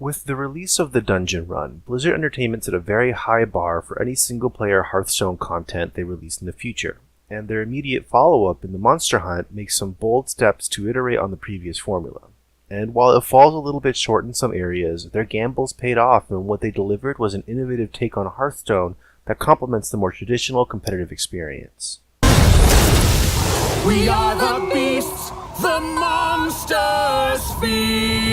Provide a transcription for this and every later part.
With the release of the Dungeon Run, Blizzard Entertainment set a very high bar for any single-player Hearthstone content they release in the future, and their immediate follow-up in the Monster Hunt makes some bold steps to iterate on the previous formula. And while it falls a little bit short in some areas, their gambles paid off, and what they delivered was an innovative take on Hearthstone that complements the more traditional competitive experience. We are the beasts, the monsters fear.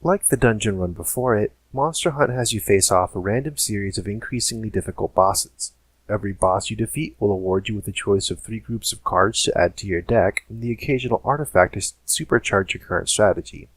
Like the Dungeon Run before it, Monster Hunt has you face off a random series of increasingly difficult bosses. Every boss you defeat will award you with a choice of 3 groups of cards to add to your deck, and the occasional artifact to supercharge your current strategy.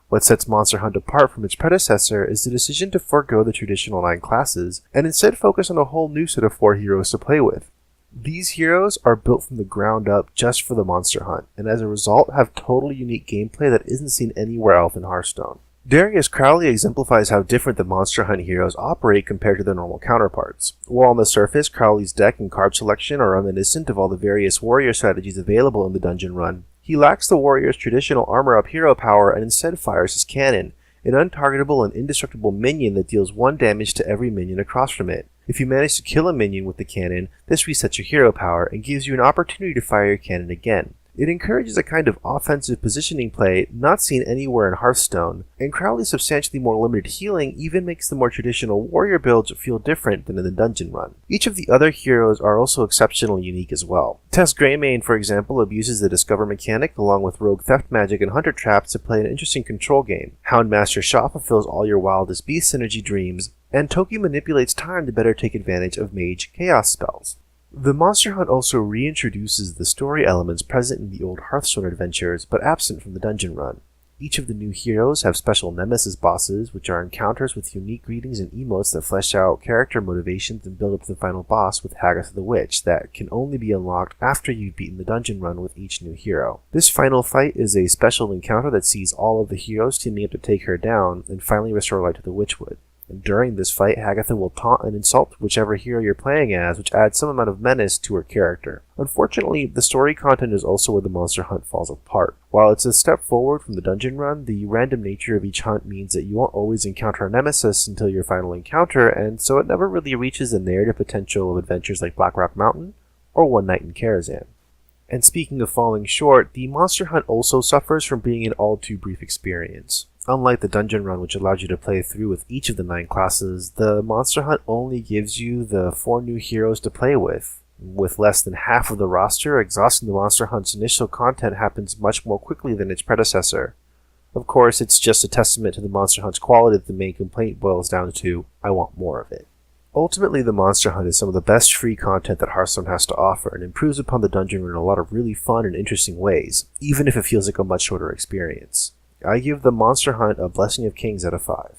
What sets Monster Hunt apart from its predecessor is the decision to forego the traditional 9 classes, and instead focus on a whole new set of 4 heroes to play with. These heroes are built from the ground up just for the Monster Hunt, and as a result have totally unique gameplay that isn't seen anywhere else in Hearthstone. Darius Crowley exemplifies how different the Monster Hunt heroes operate compared to their normal counterparts. While on the surface, Crowley's deck and card selection are reminiscent of all the various warrior strategies available in the Dungeon Run, he lacks the warrior's traditional armor-up hero power and instead fires his cannon, an untargetable and indestructible minion that deals 1 damage to every minion across from it. If you manage to kill a minion with the cannon, this resets your hero power and gives you an opportunity to fire your cannon again. It encourages a kind of offensive positioning play not seen anywhere in Hearthstone, and Crowley's substantially more limited healing even makes the more traditional warrior builds feel different than in the Dungeon Run. Each of the other heroes are also exceptionally unique as well. Tess Greymane, for example, abuses the Discover mechanic along with Rogue Theft Magic and Hunter Traps to play an interesting control game. Houndmaster Shaw fulfills all your wildest beast synergy dreams, and Toki manipulates time to better take advantage of Mage Chaos spells. The Monster Hunt also reintroduces the story elements present in the old Hearthstone adventures, but absent from the Dungeon Run. Each of the new heroes have special nemesis bosses, which are encounters with unique greetings and emotes that flesh out character motivations and build up to the final boss with Hagatha the Witch that can only be unlocked after you've beaten the Dungeon Run with each new hero. This final fight is a special encounter that sees all of the heroes teaming up to take her down and finally restore light to the Witchwood. And during this fight, Hagatha will taunt and insult whichever hero you're playing as, which adds some amount of menace to her character. Unfortunately, the story content is also where the Monster Hunt falls apart. While it's a step forward from the Dungeon Run, the random nature of each hunt means that you won't always encounter a nemesis until your final encounter, and so it never really reaches the narrative potential of adventures like Blackrock Mountain or One Night in Karazhan. And speaking of falling short, the Monster Hunt also suffers from being an all-too-brief experience. Unlike the Dungeon Run, which allows you to play through with each of the 9 classes, the Monster Hunt only gives you the 4 new heroes to play with. With less than half of the roster, exhausting the Monster Hunt's initial content happens much more quickly than its predecessor. Of course, it's just a testament to the Monster Hunt's quality that the main complaint boils down to, I want more of it. Ultimately, the Monster Hunt is some of the best free content that Hearthstone has to offer and improves upon the Dungeon Run in a lot of really fun and interesting ways, even if it feels like a much shorter experience. I give the Monster Hunt a Blessing of Kings out of 5.